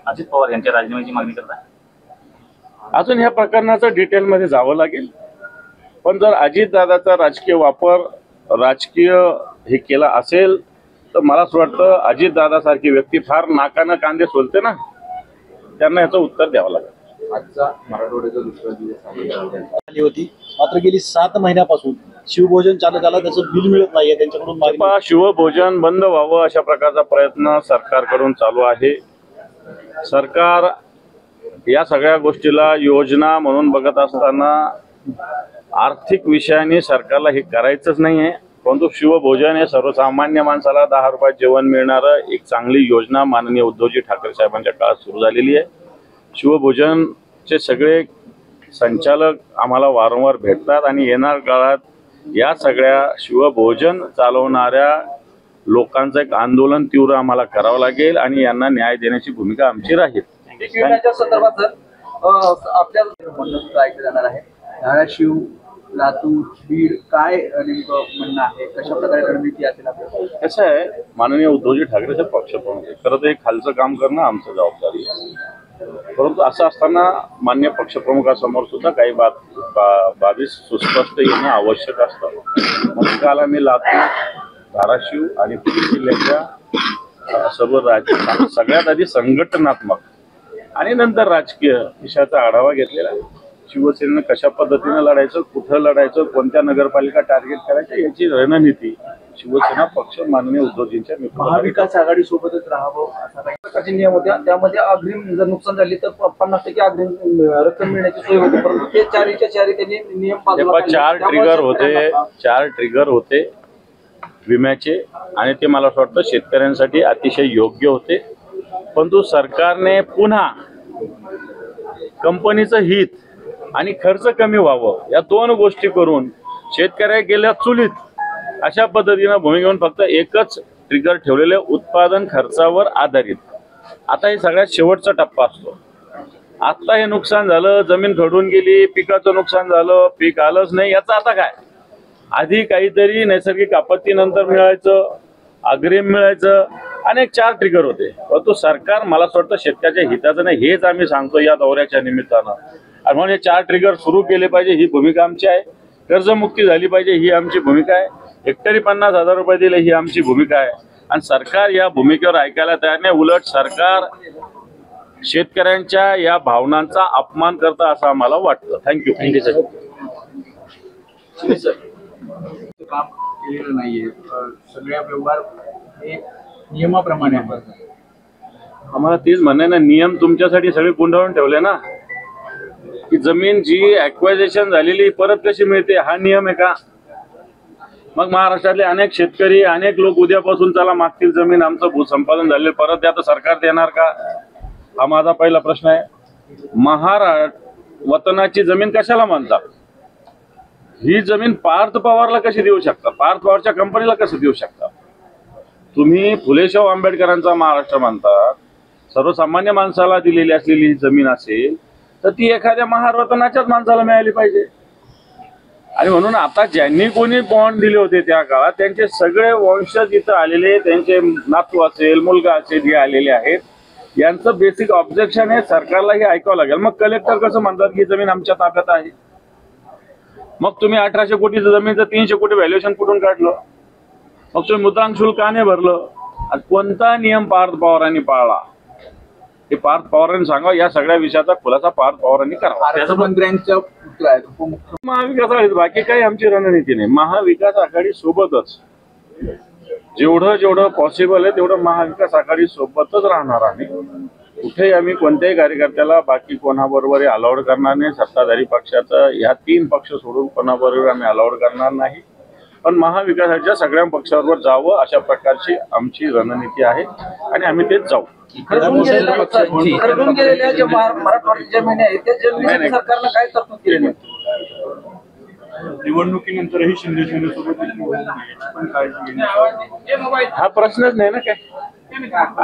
अजित पवार यांच्या राजीनाम्याची मागणी करताय? अजून ह्या प्रकरणाचं डिटेलमध्ये जावं लागेल, पण जर अजितदादाचा राजकीय वापर राजकीय हे केला असेल तर मला असं वाटतं अजितदादासारखी व्यक्ती फार नाकानं कांदे सोलते ना, त्यांना याचं उत्तर द्यावं लागेल. आजचा मराठवाड्याचा दुसरा दिवस आली होती, मात्र गेली 7 महिन्यापासून शिवभोजन चालू झालं, त्याचं बिल मिळत नाहीये त्यांच्याकडून. शिवभोजन बंद व्हावं अशा प्रकारचा प्रयत्न सरकारकडून चालू आहे. सरकार या सगळ्या गोष्टीला योजना म्हणून बघत असताना आर्थिक विषयाने सरकारला हे करायचंच नाहीये, परंतु शिवभोजन हे सर्वसामान्य माणसाला 10 रुपयात जेवण मिळणारं एक चांगली योजना माननीय उद्धवजी ठाकरे साहेबांच्या काळात सुरू झालेली आहे. शिवभोजनचे सगळे संचालक आम्हाला वारंवार भेटतात आणि येणार काळात या सगळ्या शिवभोजन चालवणाऱ्या लोकांचं एक आंदोलन तीव्र आम्हाला करावं लागेल आणि यांना न्याय देण्याची भूमिका आमची राहील. संदर्भात आपल्या ऐकलं जाणार आहे. धाराशिव, लातूर, बीड काय नेमकं म्हणणं आहे, कशा प्रकारे रणनीती असेल आपल्याला? कसं आहे, माननीय उद्धवजी ठाकरे साहेब पक्षप्रमुख आहे. खरं तर एक खालचं काम करणं आमचं जबाबदारी आहे, परंतु असं असताना मान्य पक्षप्रमुखासमोर सुद्धा काही बाबी सुस्पष्ट येणं आवश्यक असतं. मग काल आम्ही लातूर, धाराशिव आणि बीड जिल्ह्याच्या सर्व सगळ्यात आधी संघटनात्मक आणि नंतर राजकीय विषयाचा आढावा घेतलेला. शिवसेनेनं कशा पद्धतीनं लढायचं, कुठं लढायचं, कोणत्या नगरपालिका टार्गेट करायचं याची रणनीती शिवसेना पक्ष माननीय उद्धवजींच्या महाविकास आघाडी सोबतच राहावं असा काही प्रकारचे नियम होते. त्यामध्ये अग्रिम जर नुकसान झाली तर 50% अग्रिम रक्कम मिळण्याची सोय होती, परंतु ते चारीच्या चारी त्यांनी नियम 4 ट्रिगर होते विम्याचे आणि ते मला असं वाटतं शेतकऱ्यांसाठी अतिशय योग्य होते. परंतु सरकारने पुन्हा कंपनीचं हित आणि खर्च कमी व्हावं या 2 गोष्टी करून शेतकऱ्या गेल्या चुलीत अशा पद्धतीनं भूमिका घेऊन फक्त एकच ट्रिगर ठेवलेले उत्पादन खर्चावर आधारित. आता हे सगळ्यात शेवटचा टप्पा असतो. आता हे नुकसान झालं, जमीन खडून गेली, पिकाचं नुकसान झालं, पीक आलंच नाही, याचं आता काय? आधी काहीतरी नैसर्गिक आपत्तीनंतर मिळायचं, अग्रिम मिळायचं, अनेक 4 ट्रिगर होते. परंतु सरकार मला असं वाटतं शेतकऱ्याच्या हिताचं नाही, हेच आम्ही सांगतो या दौऱ्याच्या निमित्तानं. आणि म्हणून हे 4 ट्रिगर सुरू केले पाहिजे, ही भूमिका आमची आहे. कर्जमुक्ती झाली पाहिजे, ही आमची भूमिका आहे. हेक्टरी 50,000 रुपये दिले, ही आमची भूमिका आहे. आणि सरकार या भूमिकेवर ऐकायला तयार नाही. उलट सरकार शेतकऱ्यांच्या या भावनांचा अपमान करतं असं आम्हाला वाटतं. थँक्यू. काम केलेलं नाहीये, सगळ्या व्यवहार हे नियमाप्रमाणे आहे. आम्हाला तेच म्हणणं ना, नियम तुमच्यासाठी सगळे गुंडाळून ठेवले ना, की जमीन जी ॲक्वायझेशन झालेली परत कशी मिळते, हा नियम आहे का? मग महाराष्ट्रातले अनेक शेतकरी, अनेक लोक उद्यापासून चला मागतील जमीन आमचं भूसंपादन झाले परत द्या, तर सरकार देणार का? हा माझा पहिला प्रश्न आहे. महाराष्ट्र वतनाची जमीन कशाला म्हणतात? ही जमीन पार्थ पवारला कशी देऊ शकता? पार्थ पवारच्या कंपनीला कसं देऊ शकता? तुम्ही फुलेशाह आंबेडकरांचा महाराष्ट्र मानतात, सर्वसामान्य माणसाला दिलेली असलेली ही जमीन असेल तर ती एखाद्या महारवतनाच्याच माणसाला मिळाली पाहिजे. आणि म्हणून आता ज्यांनी कोणी बॉन्ड दिले होते त्या काळात त्यांचे सगळे वंशज इथं आलेले, त्यांचे नातू असेल, मुलगा असेल, हे आलेले आहेत. यांचं बेसिक ऑब्जेक्शन आहे, सरकारला हे ऐकावं लागेल. मग कलेक्टर कसं म्हणतात की जमीन आमच्या ताब्यात आहे? मग तुम्ही 1800 कोटीचं जमीनचं 300 कोटी व्हॅल्युएशन कुठून काढलं? मग तुम्ही मुद्रांक शुल्क का नाही भरलं? आणि कोणता नियम पार्थ पवारांनी पाळला हे पार्थ पवारांनी सांगा. या सगळ्या विषयाचा खुलासा पार्थ पवारांनी करावा. अर्थमंत्र्यांच्या महाविकास आघाडी, बाकी काही आमची रणनीती नाही. महाविकास आघाडी सोबतच जेवढं पॉसिबल आहे तेवढं महाविकास आघाडी सोबतच राहणार आम्ही. कुठेही आम्ही कोणत्याही कार्यकर्त्याला बाकी कोणाबरोबर अलाउड करणार नाही. सत्ताधारी पक्षाचं ह्या 3 पक्ष सोडून कोणाबरोबर आम्ही अलाउड करणार नाही. पण महाविकासाच्या सगळ्या पक्षाबरोबर जावं अशा प्रकारची आमची रणनीती आहे आणि आम्ही तेच जाऊ. खरडून गेलेल्या ज्या मराठवाड्याच्या जमिनी आहेत त्या जमिनी सरकारनं काय तरतूद केली? निवडणुकीनंतरही शिंदे सेनेसोबत हा प्रश्नच नाही ना काय.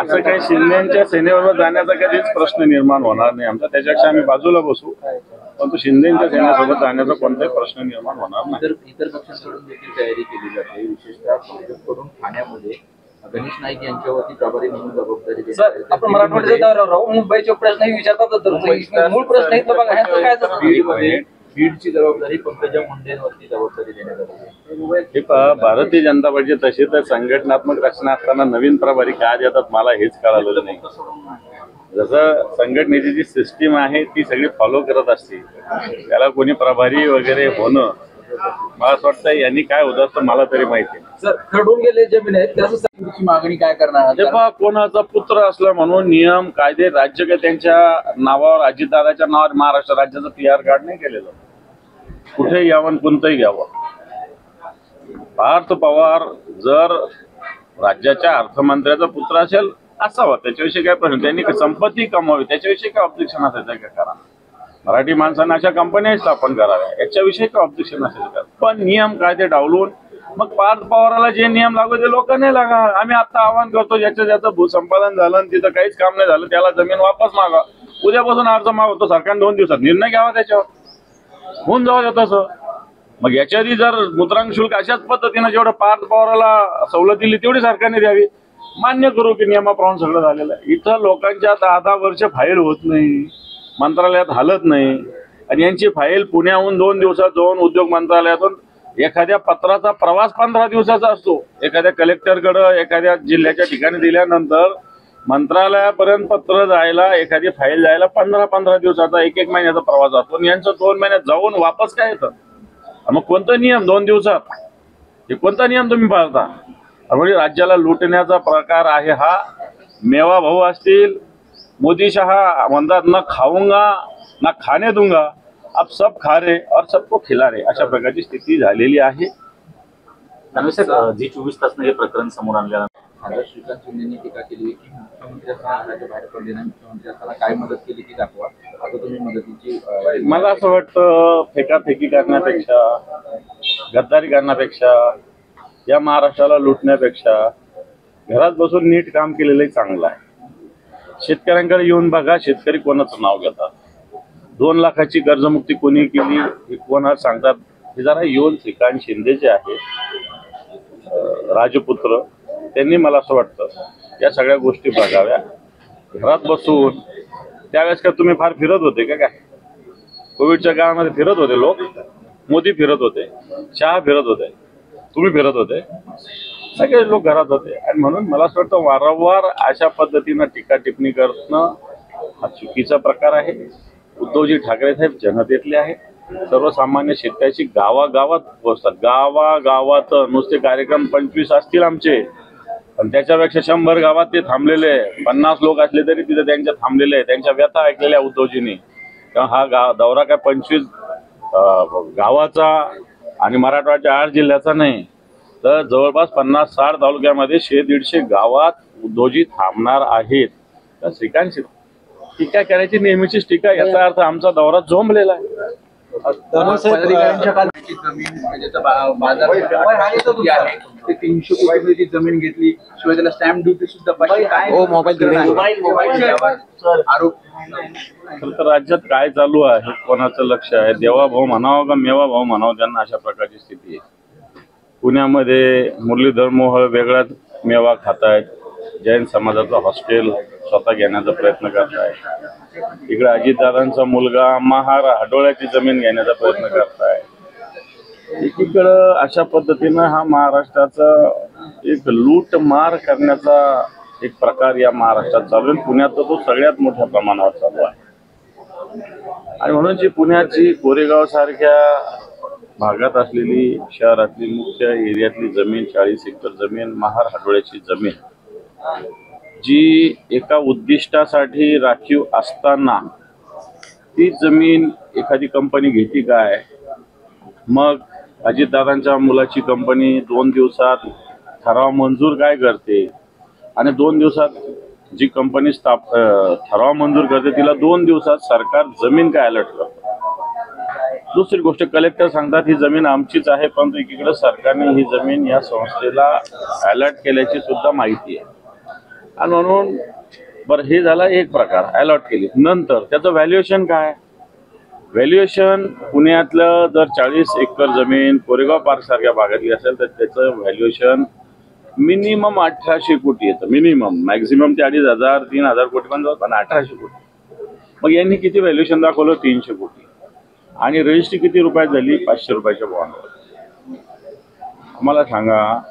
असं काही शिंदेच्या सेनेबरोबर जाण्याचा कधीच प्रश्न निर्माण होणार नाही आमचा. त्याच्यापेक्षा आम्ही बाजूला बसू, परंतु शिंदेच्या सेनेसोबत जाण्याचा कोणताही प्रश्न निर्माण होणार नाही. इतर पक्षांकडून देखील तयारी केली जाते, विशेषतः भाजपकडून ठाण्यामध्ये गणेश नाईक यांच्यावरती प्रभारी म्हणून जबाबदारी देण्यात सर आली. आपण मराठवाड्याचा दौऱ्यावर राहू, मुंबईचे प्रश्नही विचारतात तर मूळ प्रश्न इथं बघा ह्यांचं काय असतं? बीडमध्ये बीडची जबाबदारी पंकजा मुंडेंवरती जबाबदारी देण्यात आली. हे पहा, भारतीय जनता पार्टी तशी तर संघटनात्मक रचना असताना नवीन प्रभारी काय देतात मला हेच कळालेलं नाही. जसं संघटनेची जी सिस्टीम आहे ती सगळी फॉलो करत असते, त्याला कोणी प्रभारी वगैरे होणं मला असं वाटतं यांनी काय होत असतं मला तरी माहिती नाही. सर खरडून गेले जमीन आहेत त्याची मागणी काय करणार आहात? ते पहा, कोणाचा पुत्र असला म्हणून नियम कायदे राज्य काय त्यांच्या नावावर अजितदादाच्या नावावर महाराष्ट्र राज्याचं PR कार्ड नाही केलेलं. कुठेही यावं कोणतंही घ्यावं. पार्थ पवार जर राज्याच्या अर्थमंत्र्याचा पुत्र असेल असावा, त्याच्याविषयी काय प्रश्न. त्यांनी संपत्ती कमावी त्याच्याविषयी काय ऑब्जेक्शन असायचं का? करा. मराठी माणसांना अशा कंपन्या स्थापन कराव्या याच्याविषयी काय ऑब्जेक्शन असेल का? पण नियम कायदे डावलून मग पार्थ पवाराला जे नियम लागू ते लोक नाही लागा. आम्ही आता आवाहन करतो, ज्याचं भूसंपादन झालं आणि तिथं काहीच काम नाही झालं त्याला जमीन वापस मागा. उद्यापासून अर्ज मागवतो सरकारने 2 दिवसात निर्णय घ्यावा, त्याच्यावर होऊन जावं तसं. मग याच्या आधी जर मुद्रांक शुल्क अशाच पद्धतीनं जेवढं पार्थ पवाराला सवलत दिली तेवढी सरकारने द्यावी. मान्य करू की नियमाप्रमाणे सगळं झालेलं आहे. इथं लोकांच्या 10-10 वर्ष फाईल होत नाही, मंत्रालयात हालत नाही, आणि यांची फाईल पुण्याहून 2 दिवसात जाऊन उद्योग मंत्रालयातून एखाद्या पत्राचा प्रवास 15 दिवसाचा असतो. एखाद्या कलेक्टरकडं एखाद्या जिल्ह्याच्या ठिकाणी दिल्यानंतर मंत्रालयापर्यंत पत्र जायला, एखादी फाईल जायला 15-15 दिवसाचा 1-1 महिन्याचा प्रवास असतो. आणि यांचं 2 महिन्यात जाऊन वापस काय येतं? मग कोणता नियम 2 दिवसात? हे कोणता नियम तुम्ही पाळता? म्हणजे राज्याला लुटण्याचा प्रकार आहे हा. मेवा भाऊ असतील, मोदी शहा म्हणतात न खाऊंगा ना खाने दूंगा, अब सब खा रहे और सबको खिला रहे, अशा प्रकारची स्थिती झालेली आहे. त्यामुळे सर जी 24 तासनं हे प्रकरण समोर आणल्यानंतर खासदार श्रीकांत शिंदेंनी टीका केली आहे की मुख्यमंत्री असताना घराच्या बाहेर पडले नाही, मुख्यमंत्री असताना काय मदत केली ती दाखवा. आता तुम्ही मदतीची मला असं वाटतं फेकाफेकी करण्यापेक्षा, गद्दारी करण्यापेक्षा, या महाराष्ट्राला लुटण्यापेक्षा घरात बसून नीट काम केलेलं चांगलं आहे. शेतकऱ्यांकडे येऊन बघा, शेतकरी कोणाचं नाव घेतात. 2 लाखाची कर्जमुक्ती कोणी केली हे कोणा सांगतात. हे जरा येऊन श्रीकांत शिंदे जे आहे राजपुत्र, त्यांनी मला असं वाटतं या सगळ्या गोष्टी बघाव्या. घरात बसून त्यावेळेस का तुम्ही फार फिरत होते का? काय कोविडच्या काळामध्ये फिरत होते लोक? मोदी फिरत होते, शहा फिरत होते, तुम्ही फिरत होते, सगळे लोक घरात होते. आणि म्हणून मला असं वाटतं वारंवार अशा पद्धतीनं टीका टिप्पणी करणं हा चुकीचा प्रकार आहे. उद्धवजी ठाकरे साहेब जनतेतले आहेत. सर्वसामान्य शेतकऱ्याची गावागावात पोहोचतात. गावागावात नुसते कार्यक्रम 25 असतील आमचे, पण त्याच्यापेक्षा 100 गावात ते थांबलेले. 50 लोक असले तरी तिथे त्यांच्या थांबलेले, त्यांच्या व्यथा ऐकलेल्या उद्धवजींनी. तेव्हा हा दौरा काय 25 गावाचा आणि मराठवाड्याच्या 8 जिल्ह्याचा नाही, तर जवळपास 50-60 तालुक्यामध्ये 100-150 गावात उद्धवजी थांबणार आहेत. तर श्रीकांत टीका करायची नेहमीचीच टीका, याचा अर्थ आमचा दौरा झोंबलेला आहे. पदाधिकाऱ्यांच्या कालची जमीन ज्याचा बाजार किती आहे ते 300 कोटीची जमीन घेतली, शिवाय त्याला स्टॅम्प ड्युटी सुद्धा पाहिजे. काय आरोप? खरं तर राज्यात काय चालू आहे, कोणाचं लक्ष आहे? देवा भाऊ म्हणावं का मेवा भाऊ म्हणावं, त्यांना अशा प्रकारची स्थिती आहे. पुण्यामध्ये मुरलीधर मोहोळ वेगळाच मेवा खातायत, जैन समाजाचं हॉस्टेल स्वतः घेण्याचा प्रयत्न करताय. इकडे अजितदादांचा मुलगा महार हाडोळ्याची जमीन घेण्याचा प्रयत्न करताय. एकीकडं अशा पद्धतीनं हा महाराष्ट्राचा एक लूट मार करण्याचा एक प्रकार या महाराष्ट्रात चालू आहे. पुण्यात तर तो सगळ्यात मोठ्या प्रमाणावर चालू आहे. आणि म्हणून जी पुण्याची कोरेगाव सारख्या भागात असलेली शहरातली मुख्य एरियातली जमीन, 40 एकर जमीन, महार हाडोळ्याची जमीन, जी एका उद्दिष्टासाठी राखीव असताना ती जमीन एखादी कंपनी घेते काय? मग अजितदादांच्या मुलाची कंपनी 2 दिवसात ठराव मंजूर काय करते? आणि 2 दिवसात जी कंपनी ठराव मंजूर करते तिला 2 दिवसात सरकार जमीन काय अलर्ट करतं. दुसरी गोष्ट, कलेक्टर सांगतात ही जमीन आमचीच आहे, परंतु एकीकडे सरकारने ही जमीन या संस्थेला अलर्ट केल्याची सुद्धा माहिती आहे. आणि म्हणून बरं, हे झाला एक प्रकार, अलॉट केली. नंतर त्याचं व्हॅल्युएशन काय? व्हॅल्युएशन पुण्यातलं जर 40 एकर जमीन कोरेगाव पार्क सारख्या भागातली असेल तर त्याचं व्हॅल्युएशन मिनिमम 1800 कोटी येतं, मिनिमम. मॅक्झिमम ते 2500 3000 कोटी पण जाऊ, पण 1800 कोटी. मग यांनी किती व्हॅल्युएशन दाखवलं? 300 कोटी. आणि रजिस्ट्री किती रुपयात झाली? 500 रुपयाच्या बॉन्डवर. आम्हाला सांगा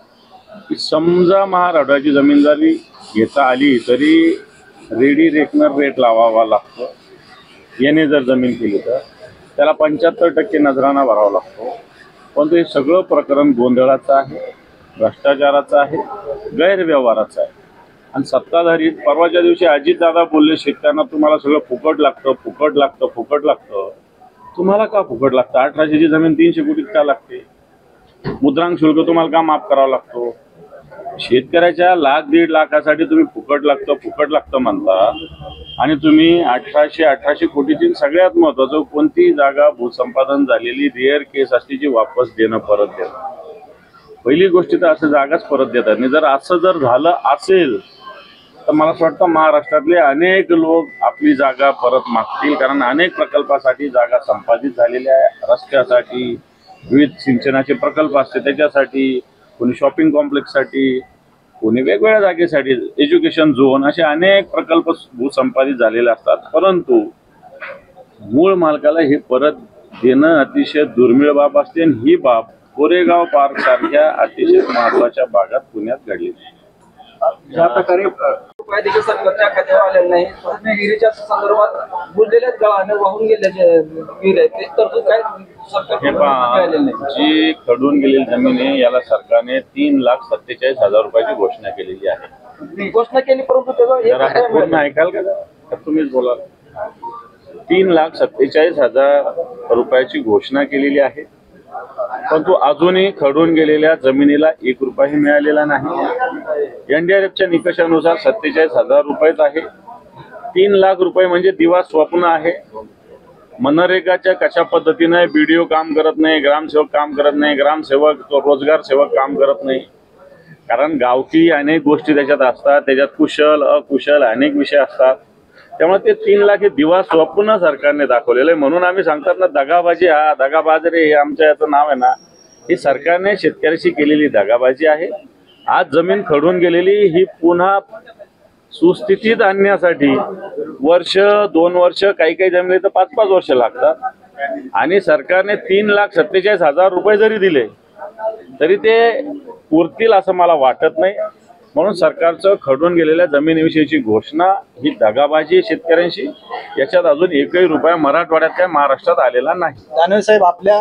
की समजा महाराष्ट्राची जमीनदारी घेता आली तरी रेडी रेकनर रेट लावावा लागतो. याने जर जमीन केली तर त्याला 75% नजराना भरावा लागतो. पण हे सगळं प्रकरण गोंधळाचं आहे, भ्रष्टाचाराचं आहे, गैरव्यवहाराचं आहे. आणि सत्ताधारी परवाच्या दिवशी अजितदादा बोलले शेतकऱ्यांना तुम्हाला सगळं फुकट लागतं, फुकट लागतं, फुकट लागतं. तुम्हाला का फुकट लागतं? 1800ची जमीन 300 कोटीत का लागते? मुद्रांक शुल्क तुम्हाला का माफ करावा लागतो? शेतकऱ्याच्या 1,00,000-1,50,000 लाखासाठी तुम्ही फुकट लागतं म्हणता आणि तुम्ही 1800 कोटीची सगळ्यात महत्वाचं कोणती जागा भूसंपादन झालेली रेअर केस असते जी वापस देणं, परत देणं. पहिली गोष्ट तर असं जागाच परत देतात नाही. जर असं जर झालं असेल तर मला असं वाटतं महाराष्ट्रातले अनेक लोक आपली जागा परत मागतील. कारण अनेक प्रकल्पासाठी जागा संपादित झालेल्या आहे. रस्त्यासाठी, विविध सिंचनाचे प्रकल्प असते त्याच्यासाठी, कोणी शॉपिंग कॉम्प्लेक्ससाठी, कोणी वेगवेगळ्या जागेसाठी, एज्युकेशन झोन, असे अनेक प्रकल्प भूसंपादित झालेले असतात. परंतु मूळ मालकाला हे परत देणं अतिशय दुर्मिळ बाब असते. आणि ही बाब कोरेगाव पार्क सारख्या अतिशय महत्वाच्या भागात पुण्यात घडली. ज्या प्रकारे रुपये देखील सरकारच्या खात्यावर आलेले नाही, विहिरीच्या संदर्भात बुडलेल्याच गावाने वाहून गेल्याचे विहीर आहे ते तरतूद काय हे सरकारकडून पहा, आलेलं नाही. जी खडून गेलेली जमीन आहे याला सरकारने 3,47,000 रुपयाची घोषणा केलेली आहे. घोषणा केली परंतु त्याचा एक जरा रुपया पूर्ण मिळाला. ऐकाल का? तुम्हीच बोला. 3,47,000 रुपयाची घोषणा केलेली आहे. पण तो अजूनही खडून गेलेल्या जमिनीला 1 रुपयाही मिळालेला नाही. NDRFच्या निकषानुसार 47,000 रुपयेच आहे. 3 लाख रुपये म्हणजे दिवा स्वप्न आहे. मनरेगाच्या कशा पद्धतीने BDO काम करत नाही, ग्रामसेवक काम करत नाही, ग्रामसेवक रोजगार सेवक काम करत नाही. कारण गावठी अनेक गोष्टी त्याच्यात असतात, त्याच्यात कुशल अकुशल अनेक विषय असतात. त्यामुळे ते 3 लाख हे दिवा स्वप्न सरकारने दाखवलेलं आहे. म्हणून आम्ही सांगतात ना, दगाबाजी, हा दगाबाज रे हे आमच्या याचं नाव आहे ना, ही सरकारने शेतकऱ्याशी केलेली दगाबाजी आहे. आज जमीन खडून गेलेली ही पुन्हा सुस्थितीत आणण्यासाठी वर्ष 2 वर्ष, काही जमिनी तर 5-5 वर्ष लागतात. आणि सरकारने 3,47,000 रुपये जरी दिले तरी ते पुरतील असं मला वाटत नाही. म्हणून सरकारचं खडून गेलेल्या जमिनीविषयीची घोषणा ही दगाबाजी शेतकऱ्यांशी. याच्यात अजून 1ही रुपया मराठवाड्यात काय महाराष्ट्रात आलेला नाही. दानवे साहेब, आपल्या